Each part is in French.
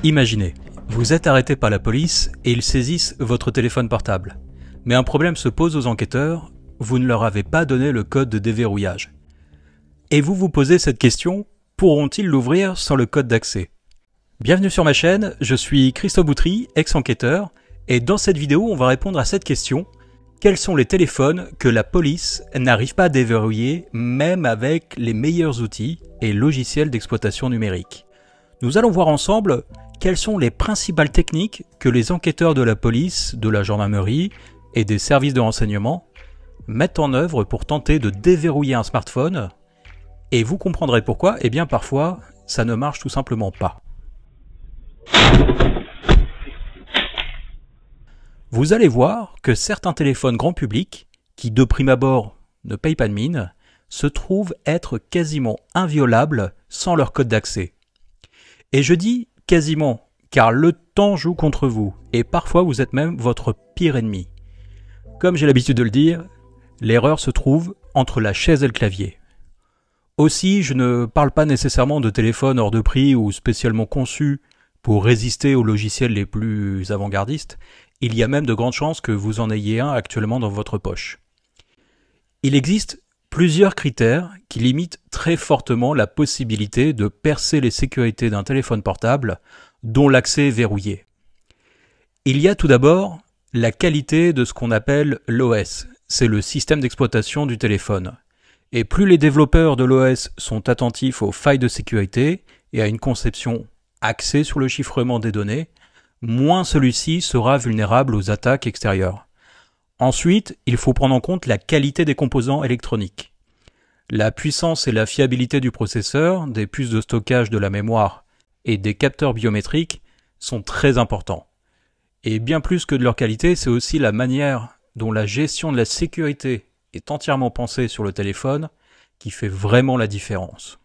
Imaginez, vous êtes arrêté par la police et ils saisissent votre téléphone portable. Mais un problème se pose aux enquêteurs, vous ne leur avez pas donné le code de déverrouillage. Et vous vous posez cette question, pourront-ils l'ouvrir sans le code d'accès? Bienvenue sur ma chaîne, je suis Christophe Boutry, ex-enquêteur, et dans cette vidéo on va répondre à cette question. Quels sont les téléphones que la police n'arrive pas à déverrouiller même avec les meilleurs outils et logiciels d'exploitation numérique? Nous allons voir ensemble quelles sont les principales techniques que les enquêteurs de la police, de la gendarmerie et des services de renseignement mettent en œuvre pour tenter de déverrouiller un smartphone. Et vous comprendrez pourquoi, eh bien parfois, ça ne marche tout simplement pas. Vous allez voir que certains téléphones grand public, qui de prime abord ne payent pas de mine, se trouvent être quasiment inviolables sans leur code d'accès. Et je dis quasiment, car le temps joue contre vous, et parfois vous êtes même votre pire ennemi. Comme j'ai l'habitude de le dire, l'erreur se trouve entre la chaise et le clavier. Aussi, je ne parle pas nécessairement de téléphones hors de prix ou spécialement conçus pour résister aux logiciels les plus avant-gardistes. Il y a même de grandes chances que vous en ayez un actuellement dans votre poche. Il existe plusieurs critères qui limitent très fortement la possibilité de percer les sécurités d'un téléphone portable dont l'accès est verrouillé. Il y a tout d'abord la qualité de ce qu'on appelle l'OS, c'est le système d'exploitation du téléphone. Et plus les développeurs de l'OS sont attentifs aux failles de sécurité et à une conception axée sur le chiffrement des données, moins celui-ci sera vulnérable aux attaques extérieures. Ensuite, il faut prendre en compte la qualité des composants électroniques. La puissance et la fiabilité du processeur, des puces de stockage de la mémoire et des capteurs biométriques sont très importants. Et bien plus que de leur qualité, c'est aussi la manière dont la gestion de la sécurité est entièrement pensée sur le téléphone qui fait vraiment la différence.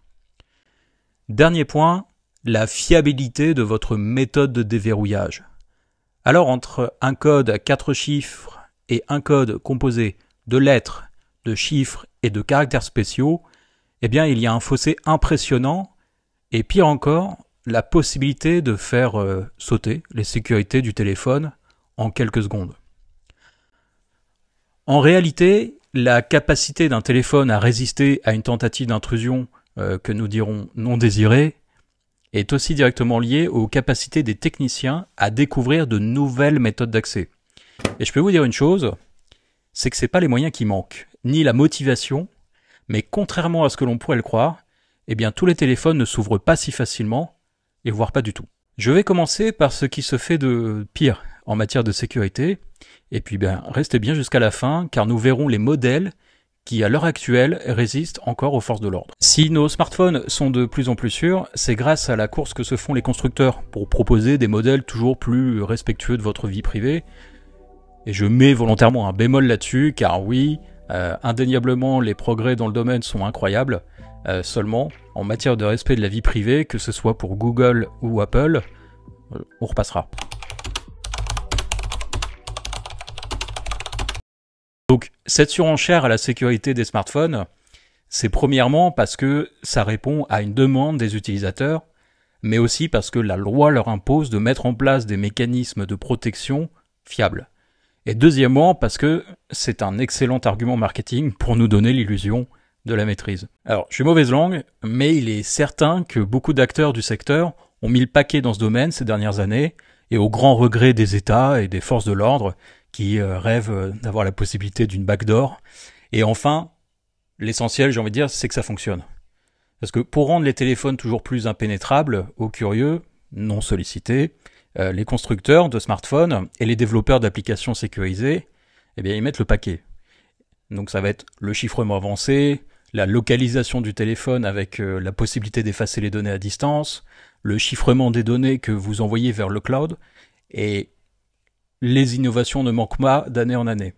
Dernier point, la fiabilité de votre méthode de déverrouillage. Alors entre un code à 4 chiffres et un code composé de lettres, de chiffres et de caractères spéciaux, eh bien il y a un fossé impressionnant et pire encore, la possibilité de faire sauter les sécurités du téléphone en quelques secondes. En réalité, la capacité d'un téléphone à résister à une tentative d'intrusion que nous dirons non désirée est aussi directement liée aux capacités des techniciens à découvrir de nouvelles méthodes d'accès. Et je peux vous dire une chose, c'est que ce n'est pas les moyens qui manquent, ni la motivation, mais contrairement à ce que l'on pourrait le croire, eh bien tous les téléphones ne s'ouvrent pas si facilement, et voire pas du tout. Je vais commencer par ce qui se fait de pire en matière de sécurité, et puis restez bien jusqu'à la fin, car nous verrons les modèles qui, à l'heure actuelle, résistent encore aux forces de l'ordre. Si nos smartphones sont de plus en plus sûrs, c'est grâce à la course que se font les constructeurs pour proposer des modèles toujours plus respectueux de votre vie privée. Et je mets volontairement un bémol là-dessus, car oui, indéniablement, les progrès dans le domaine sont incroyables. Seulement, en matière de respect de la vie privée, que ce soit pour Google ou Apple, on repassera. Donc, cette surenchère à la sécurité des smartphones, c'est premièrement parce que ça répond à une demande des utilisateurs, mais aussi parce que la loi leur impose de mettre en place des mécanismes de protection fiables. Et deuxièmement, parce que c'est un excellent argument marketing pour nous donner l'illusion de la maîtrise. Alors, je suis mauvaise langue, mais il est certain que beaucoup d'acteurs du secteur ont mis le paquet dans ce domaine ces dernières années, et au grand regret des États et des forces de l'ordre, qui rêvent d'avoir la possibilité d'une backdoor. Et enfin, l'essentiel, j'ai envie de dire, c'est que ça fonctionne. Parce que pour rendre les téléphones toujours plus impénétrables aux curieux, non sollicités, les constructeurs de smartphones et les développeurs d'applications sécurisées, eh bien, ils mettent le paquet. Donc ça va être le chiffrement avancé, la localisation du téléphone avec la possibilité d'effacer les données à distance, le chiffrement des données que vous envoyez vers le cloud, et les innovations ne manquent pas d'année en année.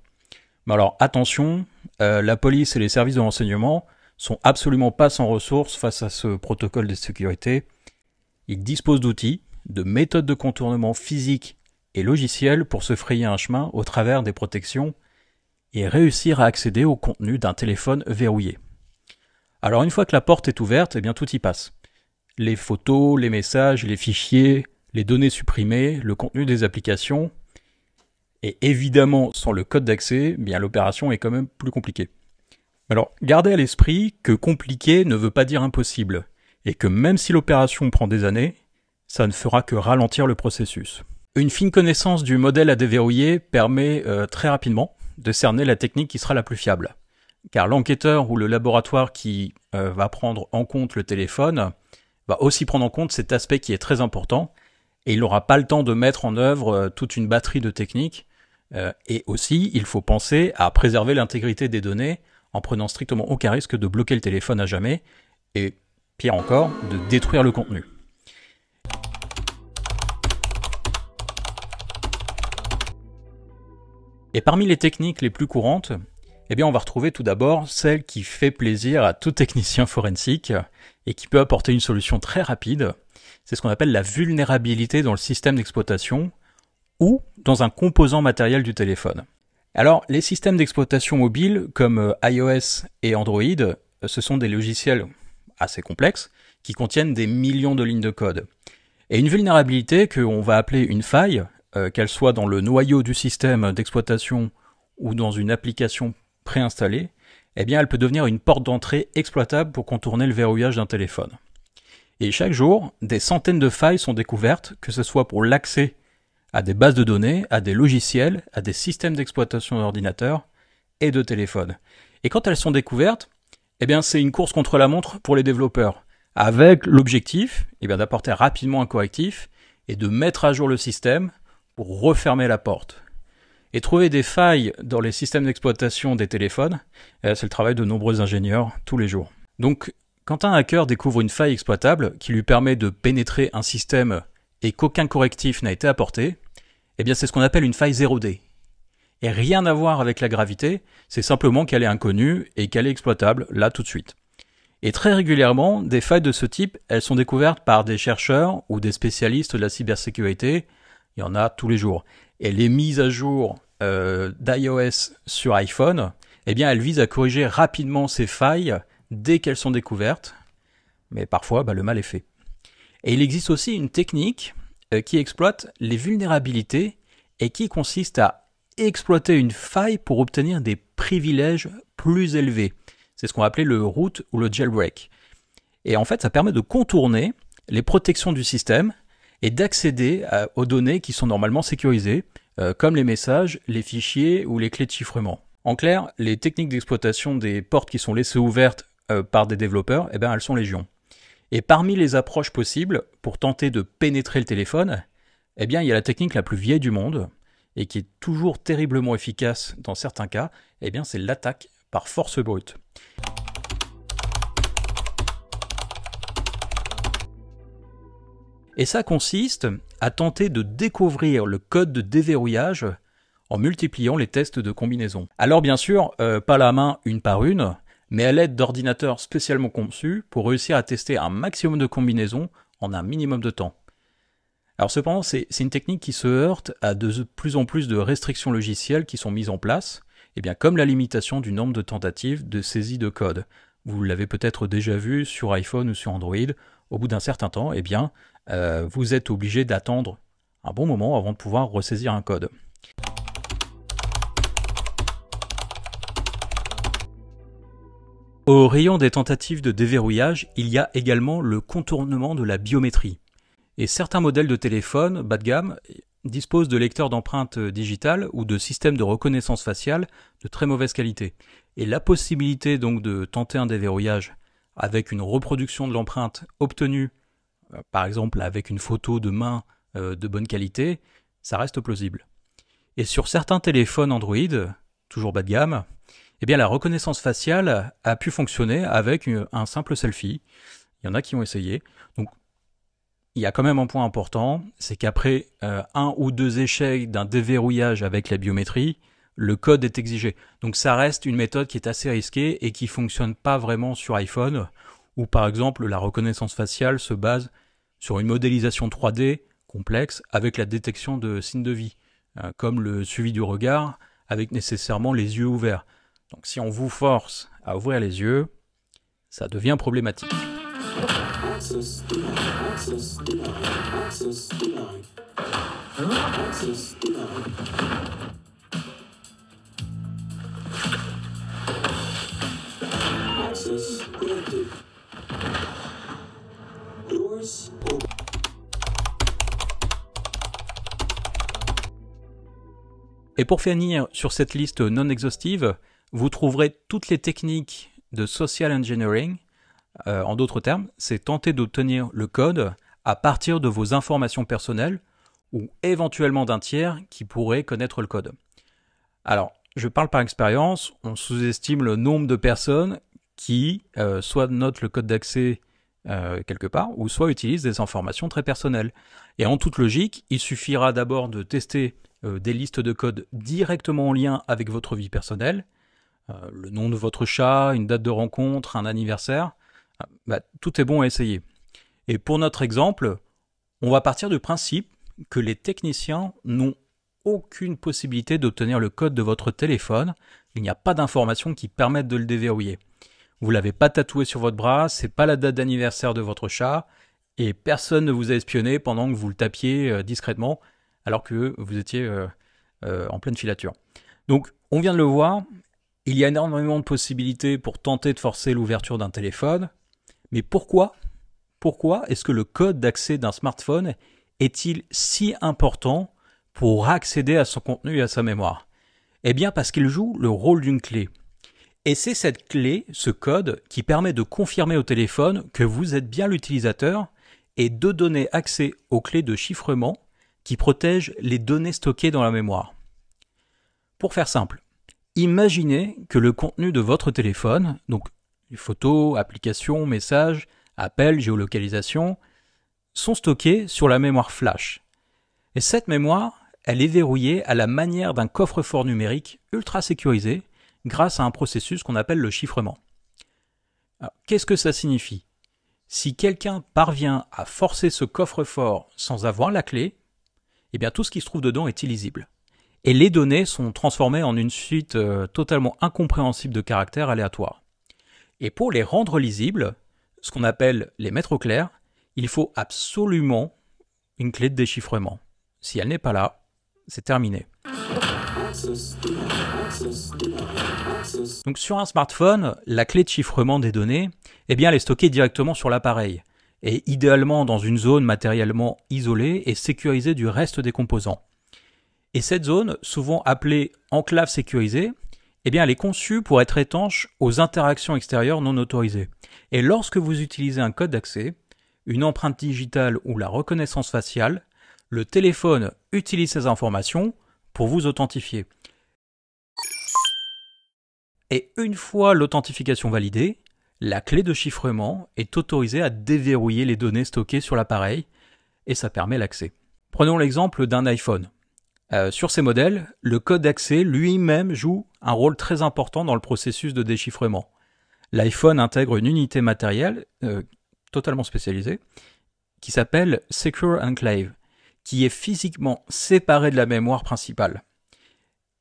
Mais alors attention, la police et les services de renseignement sont absolument pas sans ressources face à ce protocole de sécurité. Ils disposent d'outils, de méthodes de contournement physiques et logiciels pour se frayer un chemin au travers des protections et réussir à accéder au contenu d'un téléphone verrouillé. Alors une fois que la porte est ouverte, eh bien tout y passe. Les photos, les messages, les fichiers, les données supprimées, le contenu des applications. Et évidemment, sans le code d'accès, bien l'opération est quand même plus compliquée. Alors, gardez à l'esprit que compliqué ne veut pas dire impossible, et que même si l'opération prend des années, ça ne fera que ralentir le processus. Une fine connaissance du modèle à déverrouiller permet très rapidement de cerner la technique qui sera la plus fiable. Car l'enquêteur ou le laboratoire qui va prendre en compte le téléphone va aussi prendre en compte cet aspect qui est très important, et il n'aura pas le temps de mettre en œuvre toute une batterie de techniques. Et aussi, il faut penser à préserver l'intégrité des données en prenant strictement aucun risque de bloquer le téléphone à jamais, et pire encore, de détruire le contenu. Et parmi les techniques les plus courantes, eh bien on va retrouver tout d'abord celle qui fait plaisir à tout technicien forensique et qui peut apporter une solution très rapide. C'est ce qu'on appelle la vulnérabilité dans le système d'exploitation ou dans un composant matériel du téléphone. Alors, les systèmes d'exploitation mobile comme iOS et Android, ce sont des logiciels assez complexes qui contiennent des millions de lignes de code. Et une vulnérabilité qu'on va appeler une faille, qu'elle soit dans le noyau du système d'exploitation ou dans une application préinstallée, eh bien elle peut devenir une porte d'entrée exploitable pour contourner le verrouillage d'un téléphone. Et chaque jour, des centaines de failles sont découvertes, que ce soit pour l'accès à des bases de données, à des logiciels, à des systèmes d'exploitation d'ordinateurs et de téléphones. Et quand elles sont découvertes, eh bien c'est une course contre la montre pour les développeurs, avec l'objectif d'apporter rapidement un correctif et de mettre à jour le système pour refermer la porte. Et trouver des failles dans les systèmes d'exploitation des téléphones, c'est le travail de nombreux ingénieurs tous les jours. Donc, quand un hacker découvre une faille exploitable qui lui permet de pénétrer un système et qu'aucun correctif n'a été apporté, eh bien c'est ce qu'on appelle une faille 0D. Et rien à voir avec la gravité, c'est simplement qu'elle est inconnue et qu'elle est exploitable là tout de suite. Et très régulièrement, des failles de ce type, elles sont découvertes par des chercheurs ou des spécialistes de la cybersécurité. Il y en a tous les jours. Et les mises à jour d'iOS sur iPhone, eh bien elles visent à corriger rapidement ces failles dès qu'elles sont découvertes. Mais parfois, le mal est fait. Et il existe aussi une technique qui exploite les vulnérabilités et qui consiste à exploiter une faille pour obtenir des privilèges plus élevés. C'est ce qu'on va appeler le root ou le jailbreak. Et en fait, ça permet de contourner les protections du système et d'accéder aux données qui sont normalement sécurisées, comme les messages, les fichiers ou les clés de chiffrement. En clair, les techniques d'exploitation des portes qui sont laissées ouvertes par des développeurs, elles sont légion. Et parmi les approches possibles pour tenter de pénétrer le téléphone, il y a la technique la plus vieille du monde et qui est toujours terriblement efficace dans certains cas, c'est l'attaque par force brute. Et ça consiste à tenter de découvrir le code de déverrouillage en multipliant les tests de combinaison. Alors bien sûr, pas la main une par une, mais à l'aide d'ordinateurs spécialement conçus pour réussir à tester un maximum de combinaisons en un minimum de temps. Alors cependant, c'est une technique qui se heurte à de plus en plus de restrictions logicielles qui sont mises en place, comme la limitation du nombre de tentatives de saisie de code. Vous l'avez peut-être déjà vu sur iPhone ou sur Android, au bout d'un certain temps, vous êtes obligé d'attendre un bon moment avant de pouvoir ressaisir un code. Au rayon des tentatives de déverrouillage, il y a également le contournement de la biométrie. Et certains modèles de téléphone bas de gamme disposent de lecteurs d'empreintes digitales ou de systèmes de reconnaissance faciale de très mauvaise qualité. Et la possibilité donc de tenter un déverrouillage avec une reproduction de l'empreinte obtenue, par exemple avec une photo de main de bonne qualité, ça reste plausible. Et sur certains téléphones Android, toujours bas de gamme, la reconnaissance faciale a pu fonctionner avec un simple selfie. Il y en a qui ont essayé. Donc, il y a quand même un point important, c'est qu'après un ou deux échecs d'un déverrouillage avec la biométrie, le code est exigé. Donc ça reste une méthode qui est assez risquée et qui ne fonctionne pas vraiment sur iPhone, où par exemple la reconnaissance faciale se base sur une modélisation 3D complexe avec la détection de signes de vie, comme le suivi du regard avec nécessairement les yeux ouverts. Donc si on vous force à ouvrir les yeux, ça devient problématique. Access denied. Access denied. Access denied. Access denied. Access granted. Doors open. Et pour finir sur cette liste non exhaustive, vous trouverez toutes les techniques de social engineering. En d'autres termes, c'est tenter d'obtenir le code à partir de vos informations personnelles ou éventuellement d'un tiers qui pourrait connaître le code. Alors, je parle par expérience, on sous-estime le nombre de personnes qui soit notent le code d'accès quelque part, ou soit utilisent des informations très personnelles. Et en toute logique, il suffira d'abord de tester des listes de code directement en lien avec votre vie personnelle, le nom de votre chat, une date de rencontre, un anniversaire, tout est bon à essayer. Et pour notre exemple, on va partir du principe que les techniciens n'ont aucune possibilité d'obtenir le code de votre téléphone, il n'y a pas d'informations qui permettent de le déverrouiller. Vous ne l'avez pas tatoué sur votre bras, c'est pas la date d'anniversaire de votre chat, et personne ne vous a espionné pendant que vous le tapiez discrètement, alors que vous étiez en pleine filature. Donc, on vient de le voir, il y a énormément de possibilités pour tenter de forcer l'ouverture d'un téléphone, mais pourquoi est-ce que le code d'accès d'un smartphone est-il si important pour accéder à son contenu et à sa mémoire? Eh bien parce qu'il joue le rôle d'une clé. Et c'est cette clé, ce code, qui permet de confirmer au téléphone que vous êtes bien l'utilisateur et de donner accès aux clés de chiffrement qui protègent les données stockées dans la mémoire. Pour faire simple, imaginez que le contenu de votre téléphone, donc les photos, applications, messages, appels, géolocalisation, sont stockés sur la mémoire flash. Et cette mémoire, elle est verrouillée à la manière d'un coffre-fort numérique ultra sécurisé grâce à un processus qu'on appelle le chiffrement. Qu'est-ce que ça signifie? Si quelqu'un parvient à forcer ce coffre-fort sans avoir la clé, eh bien tout ce qui se trouve dedans est illisible. Et les données sont transformées en une suite totalement incompréhensible de caractères aléatoires. Et pour les rendre lisibles, ce qu'on appelle les mettre au clair, il faut absolument une clé de déchiffrement. Si elle n'est pas là, c'est terminé. Donc sur un smartphone, la clé de chiffrement des données, eh bien, elle est stockée directement sur l'appareil, et idéalement dans une zone matériellement isolée et sécurisée du reste des composants. Et cette zone, souvent appelée enclave sécurisée, eh bien, elle est conçue pour être étanche aux interactions extérieures non autorisées. Et lorsque vous utilisez un code d'accès, une empreinte digitale ou la reconnaissance faciale, le téléphone utilise ces informations pour vous authentifier. Et une fois l'authentification validée, la clé de chiffrement est autorisée à déverrouiller les données stockées sur l'appareil et ça permet l'accès. Prenons l'exemple d'un iPhone. Sur ces modèles, le code d'accès lui-même joue un rôle très important dans le processus de déchiffrement. L'iPhone intègre une unité matérielle totalement spécialisée qui s'appelle Secure Enclave, qui est physiquement séparée de la mémoire principale.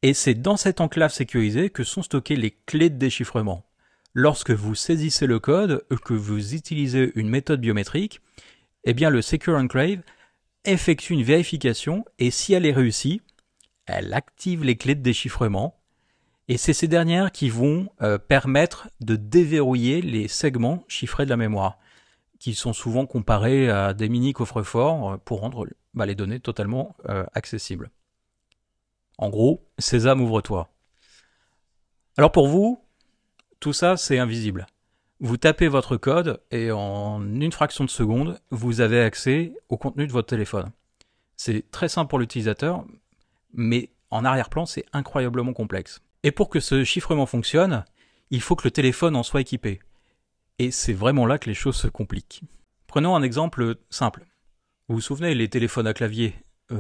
Et c'est dans cette enclave sécurisée que sont stockées les clés de déchiffrement. Lorsque vous saisissez le code ou que vous utilisez une méthode biométrique, eh bien le Secure Enclave effectue une vérification et si elle est réussie, elle active les clés de déchiffrement et c'est ces dernières qui vont permettre de déverrouiller les segments chiffrés de la mémoire, qui sont souvent comparés à des mini coffres-forts pour rendre les données totalement accessibles. En gros, Sésame, ouvre-toi. Alors pour vous, tout ça c'est invisible. Vous tapez votre code et en une fraction de seconde, vous avez accès au contenu de votre téléphone. C'est très simple pour l'utilisateur, mais en arrière-plan, c'est incroyablement complexe. Et pour que ce chiffrement fonctionne, il faut que le téléphone en soit équipé. Et c'est vraiment là que les choses se compliquent. Prenons un exemple simple. Vous vous souvenez, les téléphones à clavier,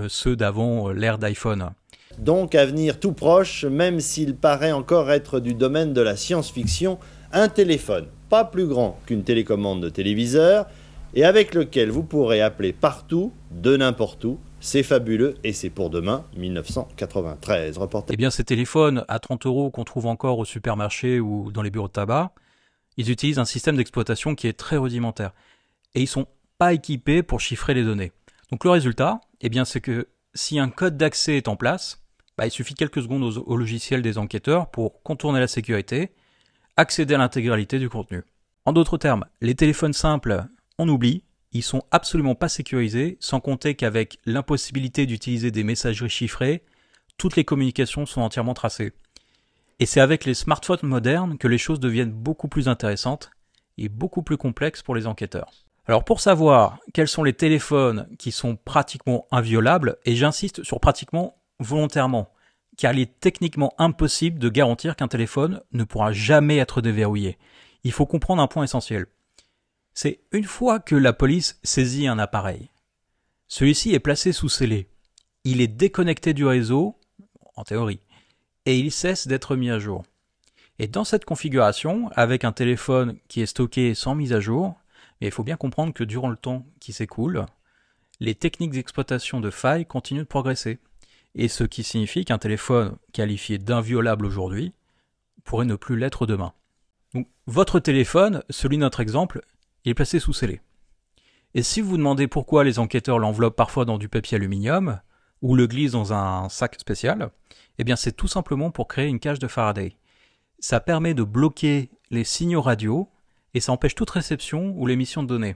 ceux d'avant l'ère d'iPhone. Donc avenir tout proche, même s'il paraît encore être du domaine de la science-fiction, un téléphone pas plus grand qu'une télécommande de téléviseur et avec lequel vous pourrez appeler partout, de n'importe où. C'est fabuleux et c'est pour demain, 1993. Eh bien ces téléphones à 30 € qu'on trouve encore au supermarché ou dans les bureaux de tabac, ils utilisent un système d'exploitation qui est très rudimentaire. et ils sont pas équipés pour chiffrer les données. Donc le résultat, eh bien, c'est que si un code d'accès est en place, il suffit quelques secondes au logiciel des enquêteurs pour contourner la sécurité, accéder à l'intégralité du contenu. En d'autres termes, les téléphones simples, on oublie, ils sont absolument pas sécurisés, sans compter qu'avec l'impossibilité d'utiliser des messageries chiffrées, toutes les communications sont entièrement tracées. Et c'est avec les smartphones modernes que les choses deviennent beaucoup plus intéressantes et beaucoup plus complexes pour les enquêteurs. Alors pour savoir quels sont les téléphones qui sont pratiquement inviolables, et j'insiste sur pratiquement volontairement, car il est techniquement impossible de garantir qu'un téléphone ne pourra jamais être déverrouillé. Il faut comprendre un point essentiel. C'est une fois que la police saisit un appareil, celui-ci est placé sous scellé. Il est déconnecté du réseau, en théorie, et il cesse d'être mis à jour. Et dans cette configuration, avec un téléphone qui est stocké sans mise à jour, il faut bien comprendre que durant le temps qui s'écoule, les techniques d'exploitation de failles continuent de progresser. Et ce qui signifie qu'un téléphone qualifié d'inviolable aujourd'hui pourrait ne plus l'être demain. Donc, votre téléphone, celui de notre exemple, il est placé sous scellé. Et si vous vous demandez pourquoi les enquêteurs l'enveloppent parfois dans du papier aluminium ou le glissent dans un sac spécial, eh bien c'est tout simplement pour créer une cage de Faraday. Ça permet de bloquer les signaux radio et ça empêche toute réception ou l'émission de données.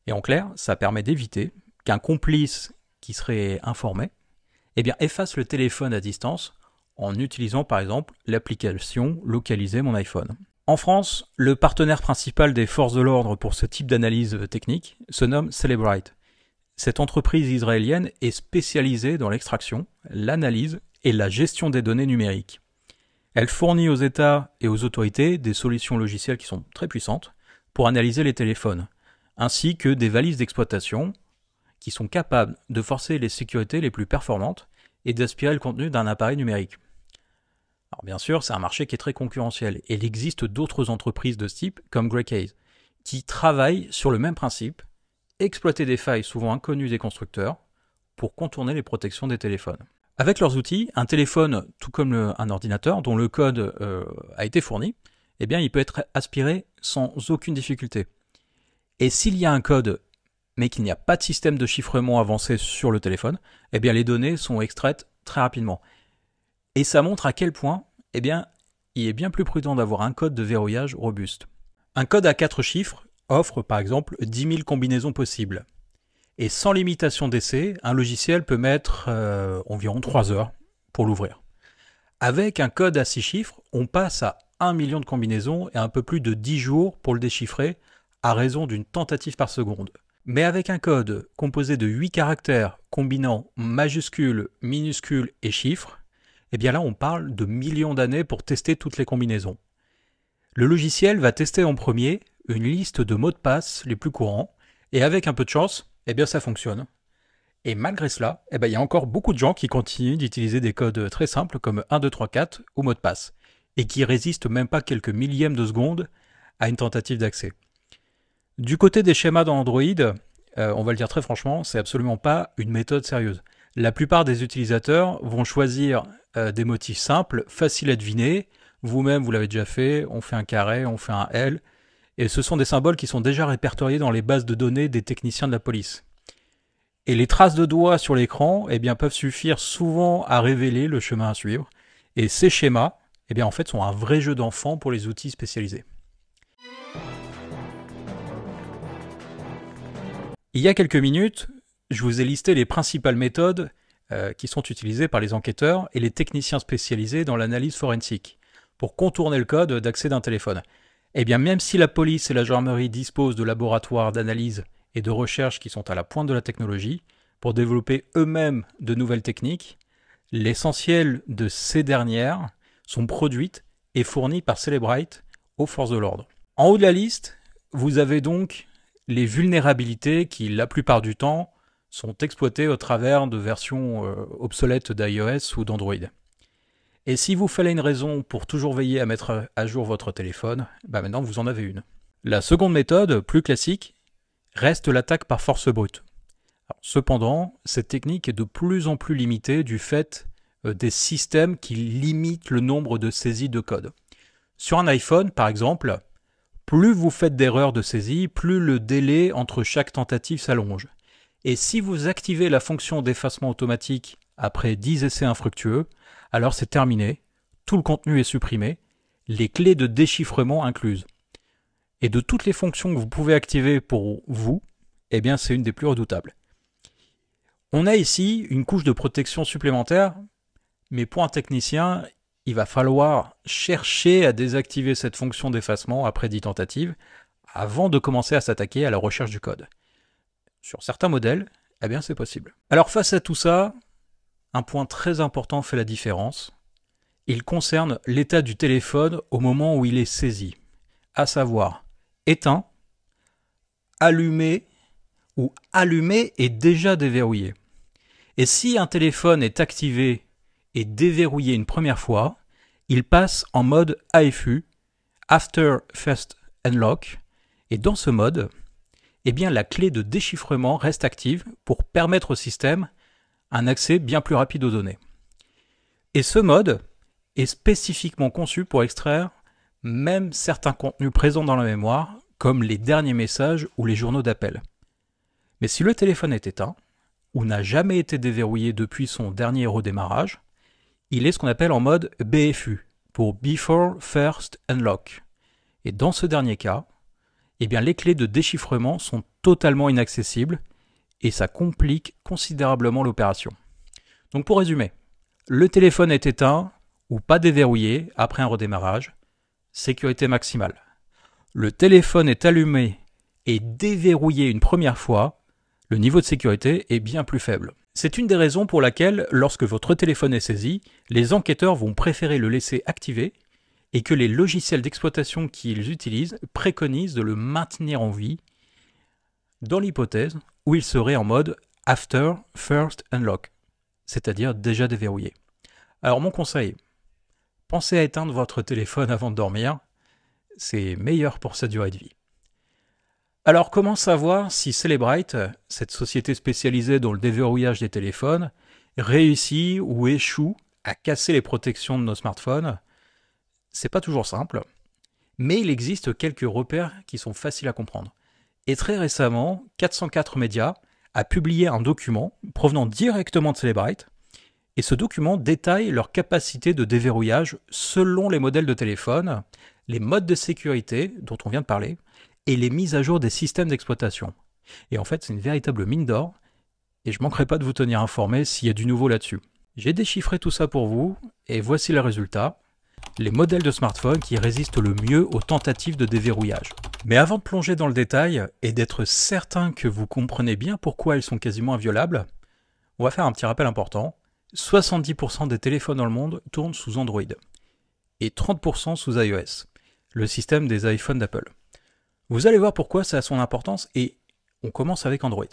Et en clair, ça permet d'éviter qu'un complice qui serait informé efface le téléphone à distance en utilisant par exemple l'application localisée Mon iPhone. En France, le partenaire principal des forces de l'ordre pour ce type d'analyse technique se nomme Cellebrite. Cette entreprise israélienne est spécialisée dans l'extraction, l'analyse et la gestion des données numériques. Elle fournit aux États et aux autorités des solutions logicielles qui sont très puissantes pour analyser les téléphones, ainsi que des valises d'exploitation qui sont capables de forcer les sécurités les plus performantes et d'aspirer le contenu d'un appareil numérique. Alors bien sûr, c'est un marché qui est très concurrentiel et il existe d'autres entreprises de ce type, comme Greycase, qui travaillent sur le même principe, exploiter des failles souvent inconnues des constructeurs pour contourner les protections des téléphones. Avec leurs outils, un téléphone, tout comme un ordinateur dont le code a été fourni, il peut être aspiré sans aucune difficulté. Et s'il y a un code, mais qu'il n'y a pas de système de chiffrement avancé sur le téléphone, les données sont extraites très rapidement. Et ça montre à quel point, il est bien plus prudent d'avoir un code de verrouillage robuste. Un code à 4 chiffres offre par exemple 10 000 combinaisons possibles. Et sans limitation d'essai, un logiciel peut mettre environ 3 heures pour l'ouvrir. Avec un code à 6 chiffres, on passe à 1 million de combinaisons et un peu plus de 10 jours pour le déchiffrer à raison d'une tentative par seconde. Mais avec un code composé de 8 caractères combinant majuscules, minuscules et chiffres, là on parle de millions d'années pour tester toutes les combinaisons. Le logiciel va tester en premier une liste de mots de passe les plus courants et avec un peu de chance, ça fonctionne. Et malgré cela, il y a encore beaucoup de gens qui continuent d'utiliser des codes très simples comme 1, 2, 3, 4 ou mot de passe et qui résistent même pas quelques millièmes de seconde à une tentative d'accès. Du côté des schémas dans Android, on va le dire très franchement, c'est absolument pas une méthode sérieuse. La plupart des utilisateurs vont choisir des motifs simples, faciles à deviner. Vous-même, vous l'avez déjà fait, on fait un carré, on fait un L. Et ce sont des symboles qui sont déjà répertoriés dans les bases de données des techniciens de la police. Et les traces de doigts sur l'écran peuvent suffire souvent à révéler le chemin à suivre. Et ces schémas en fait, sont un vrai jeu d'enfant pour les outils spécialisés. Il y a quelques minutes, je vous ai listé les principales méthodes qui sont utilisées par les enquêteurs et les techniciens spécialisés dans l'analyse forensique pour contourner le code d'accès d'un téléphone. Même si la police et la gendarmerie disposent de laboratoires d'analyse et de recherche qui sont à la pointe de la technologie pour développer eux-mêmes de nouvelles techniques, l'essentiel de ces dernières sont produites et fournies par Cellebrite aux forces de l'ordre. En haut de la liste, vous avez donc les vulnérabilités qui, la plupart du temps, sont exploitées au travers de versions obsolètes d'iOS ou d'Android. Et si vous fallait une raison pour toujours veiller à mettre à jour votre téléphone, maintenant vous en avez une. La seconde méthode, plus classique, reste l'attaque par force brute. Alors, cependant, cette technique est de plus en plus limitée du fait des systèmes qui limitent le nombre de saisies de code. Sur un iPhone, par exemple, plus vous faites d'erreurs de saisie, plus le délai entre chaque tentative s'allonge. Et si vous activez la fonction d'effacement automatique après 10 essais infructueux, alors c'est terminé, tout le contenu est supprimé, les clés de déchiffrement incluses. Et de toutes les fonctions que vous pouvez activer pour vous, eh bien c'est une des plus redoutables. On a ici une couche de protection supplémentaire, mais pour un technicien, il va falloir chercher à désactiver cette fonction d'effacement après 10 tentatives avant de commencer à s'attaquer à la recherche du code. Sur certains modèles, eh bien c'est possible. Alors face à tout ça, un point très important fait la différence. Il concerne l'état du téléphone au moment où il est saisi, à savoir éteint, allumé ou allumé et déjà déverrouillé. Et si un téléphone est activé et déverrouillé une première fois, il passe en mode AFU, After First Unlock, et dans ce mode, eh bien, la clé de déchiffrement reste active pour permettre au système un accès bien plus rapide aux données. Et ce mode est spécifiquement conçu pour extraire même certains contenus présents dans la mémoire, comme les derniers messages ou les journaux d'appel. Mais si le téléphone est éteint, ou n'a jamais été déverrouillé depuis son dernier redémarrage, il est ce qu'on appelle en mode BFU, pour Before First Unlock. Et dans ce dernier cas, eh bien, les clés de déchiffrement sont totalement inaccessibles et ça complique considérablement l'opération. Donc pour résumer, le téléphone est éteint ou pas déverrouillé après un redémarrage, sécurité maximale. Le téléphone est allumé et déverrouillé une première fois, le niveau de sécurité est bien plus faible. C'est une des raisons pour laquelle, lorsque votre téléphone est saisi, les enquêteurs vont préférer le laisser activé et que les logiciels d'exploitation qu'ils utilisent préconisent de le maintenir en vie dans l'hypothèse où il serait en mode After First Unlock, c'est-à-dire déjà déverrouillé. Alors mon conseil, pensez à éteindre votre téléphone avant de dormir, c'est meilleur pour sa durée de vie. Alors comment savoir si Cellebrite, cette société spécialisée dans le déverrouillage des téléphones, réussit ou échoue à casser les protections de nos smartphones? C'est pas toujours simple, mais il existe quelques repères qui sont faciles à comprendre. Et très récemment, 404 Médias a publié un document provenant directement de Cellebrite, et ce document détaille leur capacité de déverrouillage selon les modèles de téléphone, les modes de sécurité dont on vient de parler, et les mises à jour des systèmes d'exploitation. Et en fait, c'est une véritable mine d'or, et je manquerai pas de vous tenir informé s'il y a du nouveau là-dessus. J'ai déchiffré tout ça pour vous, et voici le résultat. Les modèles de smartphones qui résistent le mieux aux tentatives de déverrouillage. Mais avant de plonger dans le détail et d'être certain que vous comprenez bien pourquoi ils sont quasiment inviolables, on va faire un petit rappel important. 70% des téléphones dans le monde tournent sous Android et 30% sous iOS, le système des iPhones d'Apple. Vous allez voir pourquoi ça a son importance et on commence avec Android.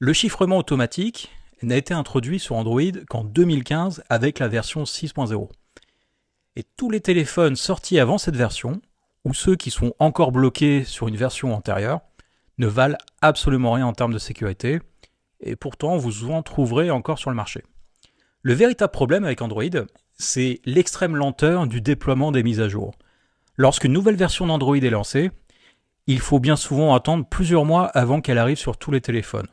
Le chiffrement automatique n'a été introduit sur Android qu'en 2015 avec la version 6.0. Et tous les téléphones sortis avant cette version, ou ceux qui sont encore bloqués sur une version antérieure, ne valent absolument rien en termes de sécurité, et pourtant vous en trouverez encore sur le marché. Le véritable problème avec Android, c'est l'extrême lenteur du déploiement des mises à jour. Lorsqu'une nouvelle version d'Android est lancée, il faut bien souvent attendre plusieurs mois avant qu'elle arrive sur tous les téléphones.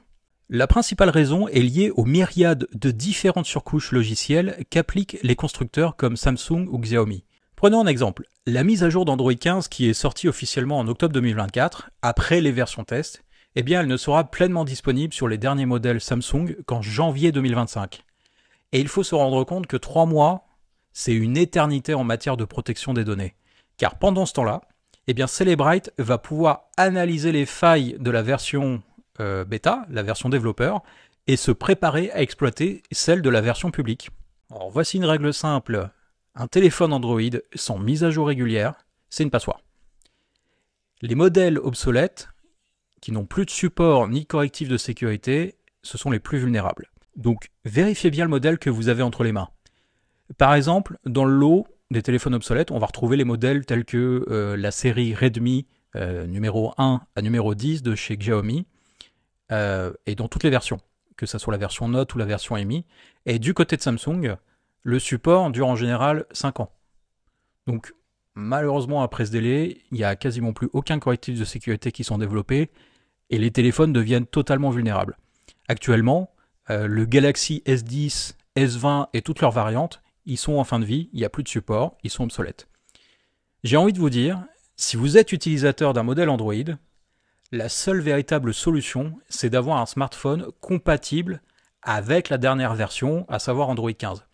La principale raison est liée aux myriades de différentes surcouches logicielles qu'appliquent les constructeurs comme Samsung ou Xiaomi. Prenons un exemple, la mise à jour d'Android 15 qui est sortie officiellement en octobre 2024, après les versions test, eh bien elle ne sera pleinement disponible sur les derniers modèles Samsung qu'en janvier 2025. Et il faut se rendre compte que 3 mois, c'est une éternité en matière de protection des données. Car pendant ce temps-là, eh bien Cellebrite va pouvoir analyser les failles de la version bêta, la version développeur, et se préparer à exploiter celle de la version publique. Alors voici une règle simple, un téléphone Android sans mise à jour régulière, c'est une passoire. Les modèles obsolètes, qui n'ont plus de support ni correctif de sécurité, ce sont les plus vulnérables. Donc vérifiez bien le modèle que vous avez entre les mains. Par exemple, dans le lot des téléphones obsolètes, on va retrouver les modèles tels que la série Redmi numéro 1 à numéro 10 de chez Xiaomi, et dans toutes les versions, que ce soit la version Note ou la version Mi. Et du côté de Samsung, le support dure en général 5 ans. Donc malheureusement, après ce délai, il n'y a quasiment plus aucun correctif de sécurité qui sont développés et les téléphones deviennent totalement vulnérables. Actuellement, le Galaxy S10, S20 et toutes leurs variantes, ils sont en fin de vie, il n'y a plus de support, ils sont obsolètes. J'ai envie de vous dire, si vous êtes utilisateur d'un modèle Android, la seule véritable solution, c'est d'avoir un smartphone compatible avec la dernière version, à savoir Android 15.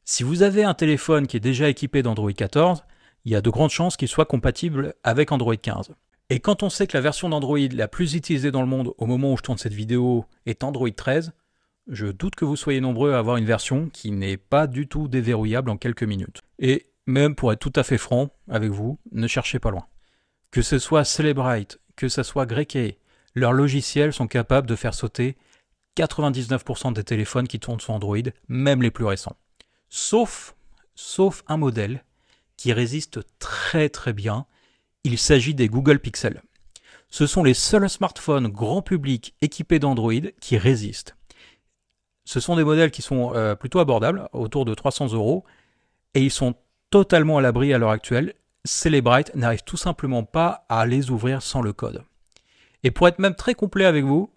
Si vous avez un téléphone qui est déjà équipé d'Android 14, il y a de grandes chances qu'il soit compatible avec Android 15. Et quand on sait que la version d'Android la plus utilisée dans le monde au moment où je tourne cette vidéo est Android 13, je doute que vous soyez nombreux à avoir une version qui n'est pas du tout déverrouillable en quelques minutes. Et même pour être tout à fait franc avec vous, ne cherchez pas loin. Que ce soit Celebrite, que ce soit Greykey, leurs logiciels sont capables de faire sauter 99% des téléphones qui tournent sur Android, même les plus récents. Sauf un modèle qui résiste très très bien, il s'agit des Google Pixel. Ce sont les seuls smartphones grand public équipés d'Android qui résistent. Ce sont des modèles qui sont plutôt abordables, autour de 300 €, et ils sont totalement à l'abri à l'heure actuelle. Celebrite n'arrive tout simplement pas à les ouvrir sans le code. Et pour être même très complet avec vous,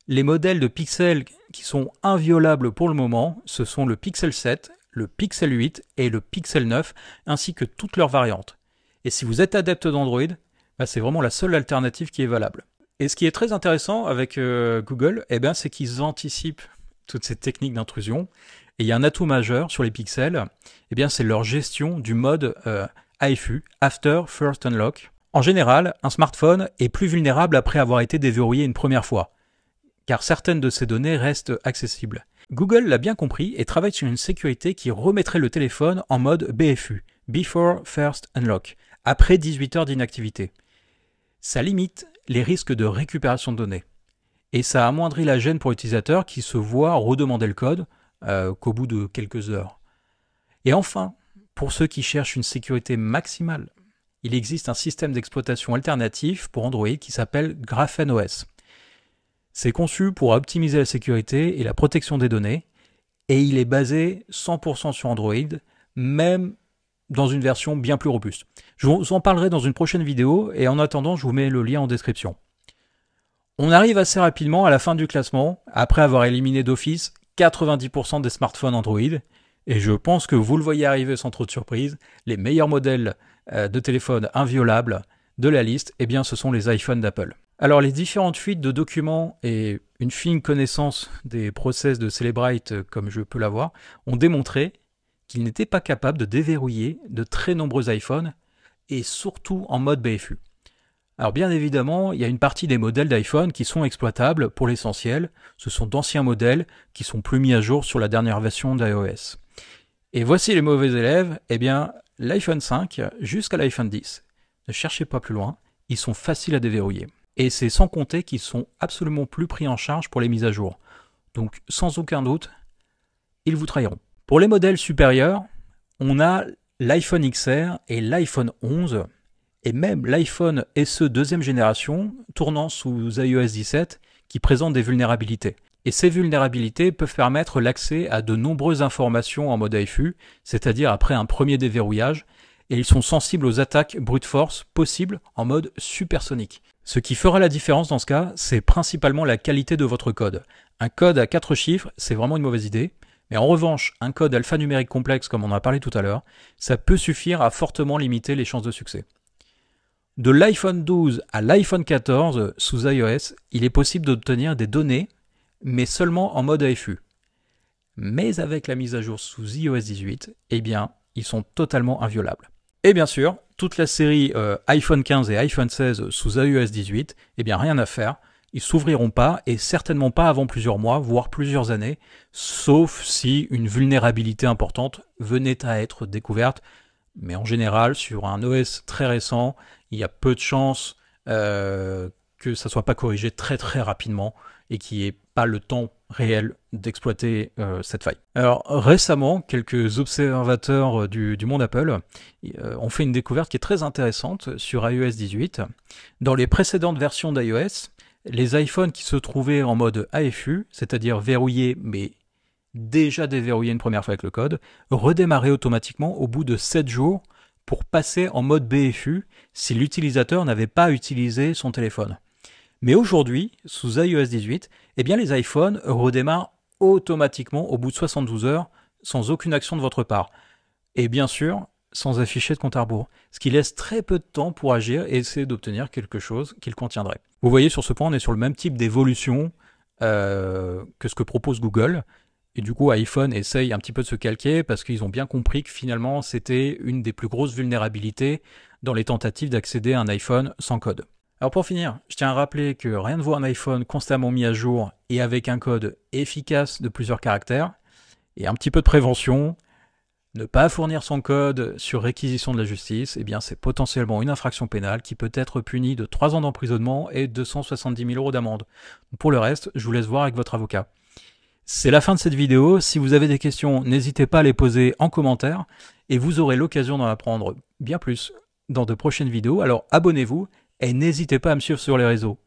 les modèles de Pixel qui sont inviolables pour le moment, ce sont le Pixel 7, le Pixel 8 et le Pixel 9, ainsi que toutes leurs variantes. Et si vous êtes adepte d'Android, c'est vraiment la seule alternative qui est valable. Et ce qui est très intéressant avec Google, c'est qu'ils anticipent toutes ces techniques d'intrusion. Et il y a un atout majeur sur les Pixels, c'est leur gestion du mode AFU, After First Unlock. En général, un smartphone est plus vulnérable après avoir été déverrouillé une première fois, car certaines de ces données restent accessibles. Google l'a bien compris et travaille sur une sécurité qui remettrait le téléphone en mode BFU, Before First Unlock, après 18 heures d'inactivité. Ça limite les risques de récupération de données. Et ça amoindrit la gêne pour l'utilisateur qui se voit redemander le code qu'au bout de quelques heures. Et enfin, pour ceux qui cherchent une sécurité maximale, il existe un système d'exploitation alternatif pour Android qui s'appelle GrapheneOS. C'est conçu pour optimiser la sécurité et la protection des données, et il est basé 100% sur Android, même dans une version bien plus robuste. Je vous en parlerai dans une prochaine vidéo, et en attendant, je vous mets le lien en description. On arrive assez rapidement à la fin du classement, après avoir éliminé d'office 90% des smartphones Android, et je pense que vous le voyez arriver sans trop de surprise, les meilleurs modèles de téléphones inviolables de la liste, ce sont les iPhones d'Apple. Alors les différentes fuites de documents et une fine connaissance des process de Celebrite comme je peux l'avoir ont démontré qu'ils n'étaient pas capables de déverrouiller de très nombreux iPhones et surtout en mode BFU. Alors bien évidemment, il y a une partie des modèles d'iPhone qui sont exploitables pour l'essentiel. Ce sont d'anciens modèles qui sont plus mis à jour sur la dernière version d'iOS. Et voici les mauvais élèves, l'iPhone 5 jusqu'à l'iPhone 10. Ne cherchez pas plus loin, ils sont faciles à déverrouiller. Et c'est sans compter qu'ils sont absolument plus pris en charge pour les mises à jour. Donc sans aucun doute, ils vous trahiront. Pour les modèles supérieurs, on a l'iPhone XR et l'iPhone 11, et même l'iPhone SE deuxième génération, tournant sous iOS 17, qui présentent des vulnérabilités. Et ces vulnérabilités peuvent permettre l'accès à de nombreuses informations en mode AFU, c'est-à-dire après un premier déverrouillage, et ils sont sensibles aux attaques brute force possibles en mode supersonique. Ce qui fera la différence dans ce cas, c'est principalement la qualité de votre code. Un code à 4 chiffres, c'est vraiment une mauvaise idée, mais en revanche, un code alphanumérique complexe, comme on en a parlé tout à l'heure, ça peut suffire à fortement limiter les chances de succès. De l'iPhone 12 à l'iPhone 14 sous iOS, il est possible d'obtenir des données, mais seulement en mode AFU. Mais avec la mise à jour sous iOS 18, ils sont totalement inviolables. Et bien sûr, toute la série iPhone 15 et iPhone 16 sous iOS 18, rien à faire. Ils s'ouvriront pas et certainement pas avant plusieurs mois, voire plusieurs années, sauf si une vulnérabilité importante venait à être découverte. Mais en général, sur un OS très récent, il y a peu de chances que ça soit pas corrigé très très rapidement et qu'il n'y ait pas le temps réel d'exploiter cette faille. Alors récemment, quelques observateurs du monde Apple ont fait une découverte qui est très intéressante sur iOS 18. Dans les précédentes versions d'iOS, les iPhones qui se trouvaient en mode AFU, c'est-à-dire verrouillés mais déjà déverrouillés une première fois avec le code, redémarraient automatiquement au bout de 7 jours pour passer en mode BFU si l'utilisateur n'avait pas utilisé son téléphone. Mais aujourd'hui, sous iOS 18, eh bien les iPhones redémarrent automatiquement au bout de 72 heures sans aucune action de votre part. Et bien sûr, sans afficher de compte à rebours, ce qui laisse très peu de temps pour agir et essayer d'obtenir quelque chose qu'il contiendrait. Vous voyez, sur ce point, on est sur le même type d'évolution que ce que propose Google. Et du coup, iPhone essaye un petit peu de se calquer parce qu'ils ont bien compris que finalement, c'était une des plus grosses vulnérabilités dans les tentatives d'accéder à un iPhone sans code. Alors pour finir, je tiens à rappeler que rien ne vaut un iPhone constamment mis à jour et avec un code efficace de plusieurs caractères. Et un petit peu de prévention, ne pas fournir son code sur réquisition de la justice, eh bien c'est potentiellement une infraction pénale qui peut être punie de 3 ans d'emprisonnement et 270 000 € d'amende. Pour le reste, je vous laisse voir avec votre avocat. C'est la fin de cette vidéo. Si vous avez des questions, n'hésitez pas à les poser en commentaire et vous aurez l'occasion d'en apprendre bien plus dans de prochaines vidéos. Alors abonnez-vous et n'hésitez pas à me suivre sur les réseaux.